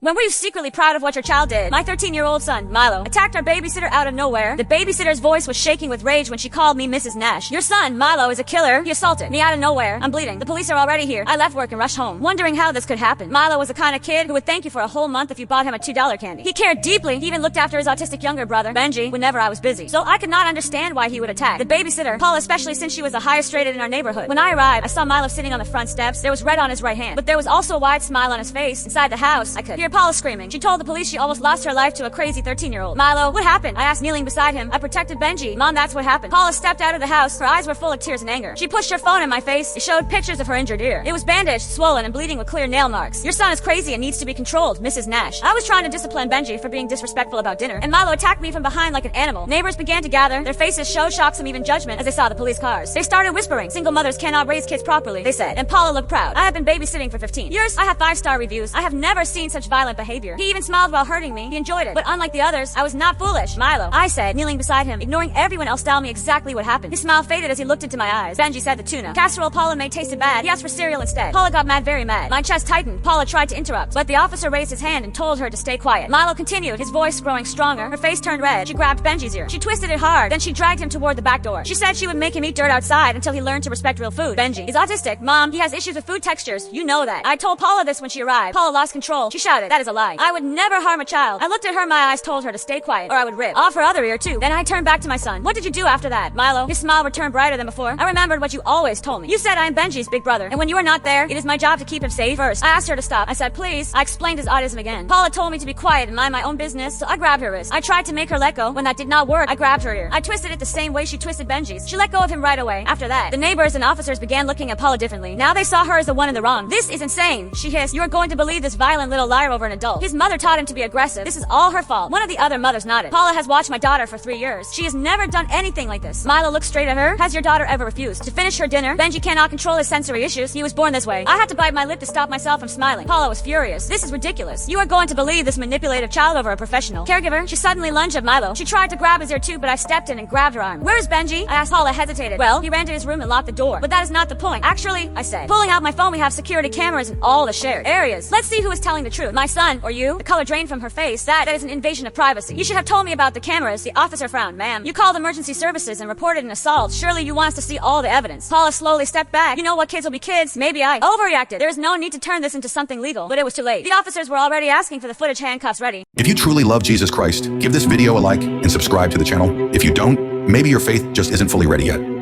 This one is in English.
When were you secretly proud of what your child did? My 13-year-old son, Milo, attacked our babysitter out of nowhere. The babysitter's voice was shaking with rage when she called me Mrs. Nash. Your son, Milo, is a killer. He assaulted me out of nowhere. I'm bleeding. The police are already here. I left work and rushed home, wondering how this could happen. Milo was the kind of kid who would thank you for a whole month if you bought him a $2 candy. He cared deeply. He even looked after his autistic younger brother, Benji, whenever I was busy. So I could not understand why he would attack the babysitter, Paula, especially since she was the highest rated in our neighborhood. When I arrived, I saw Milo sitting on the front steps. There was red on his right hand, but there was also a wide smile on his face. Inside the house, I could hear Paula screaming. She told the police she almost lost her life to a crazy 13-year-old. Milo, what happened? I asked, kneeling beside him. I protected Benji. Mom, that's what happened. Paula stepped out of the house. Her eyes were full of tears and anger. She pushed her phone in my face. It showed pictures of her injured ear. It was bandaged, swollen, and bleeding with clear nail marks. Your son is crazy and needs to be controlled, Mrs. Nash. I was trying to discipline Benji for being disrespectful about dinner, and Milo attacked me from behind like an animal. Neighbors began to gather. Their faces showed shock, some even judgment, as they saw the police cars. They started whispering, "Single mothers cannot raise kids properly," they said. And Paula looked proud. I have been babysitting for 15 years. I have 5-star reviews. I have never seen such violent behavior. He even smiled while hurting me. He enjoyed it. But unlike the others, I was not foolish. Milo, I said, kneeling beside him, ignoring everyone else, tell me exactly what happened. His smile faded as he looked into my eyes. Benji said the tuna casserole Paula made tasted bad. He asked for cereal instead. Paula got mad, very mad. My chest tightened. Paula tried to interrupt, but the officer raised his hand and told her to stay quiet. Milo continued, his voice growing stronger. Her face turned red. She grabbed Benji's ear. She twisted it hard. Then she dragged him toward the back door. She said she would make him eat dirt outside until he learned to respect real food. Benji is autistic. Mom, he has issues with food textures. You know that. I told Paula this when she arrived. Paula lost control. She shouted, "That is a lie. I would never harm a child." I looked at her. My eyes told her to stay quiet or I would rip off her other ear too. Then I turned back to my son. "What did you do after that, Milo?" His smile returned brighter than before. I remembered what you always told me. You said I am Benji's big brother, and when you are not there, it is my job to keep him safe first. I asked her to stop. I said, "Please." I explained his autism again. Paula told me to be quiet and mind my own business, so I grabbed her wrist. I tried to make her let go. When that did not work, I grabbed her ear. I twisted it the same way she twisted Benji's. She let go of him right away. After that, the neighbors and officers began looking at Paula differently. Now they saw her as the one in the wrong. "This is insane," she hissed. "You are going to believe this violent little liar over an adult. His mother taught him to be aggressive. This is all her fault." One of the other mothers nodded. "Paula has watched my daughter for 3 years. She has never done anything like this." Milo looked straight at her. "Has your daughter ever refused to finish her dinner?" Benji cannot control his sensory issues. He was born this way. I had to bite my lip to stop myself from smiling. Paula was furious. "This is ridiculous. You are going to believe this manipulative child over a professional caregiver." She suddenly lunged at Milo. She tried to grab his ear too, but I stepped in and grabbed her arm. "Where is Benji?" I asked. Paula hesitated. "Well, he ran to his room and locked the door." "But that is not the point." "Actually," I said, pulling out my phone, "we have security cameras in all the shared areas. Let's see who is telling the truth, my son or you." The color drained from her face. That is an invasion of privacy. "You should have told me about the cameras." The officer frowned. "Ma'am, you called emergency services and reported an assault. Surely you want us to see all the evidence." Paula slowly stepped back. "You know what, kids will be kids." Maybe I overreacted. There is no need to turn this into something legal, but it was too late. The officers were already asking for the footage, handcuffs ready. If you truly love Jesus Christ, give this video a like and subscribe to the channel. If you don't, maybe your faith just isn't fully ready yet.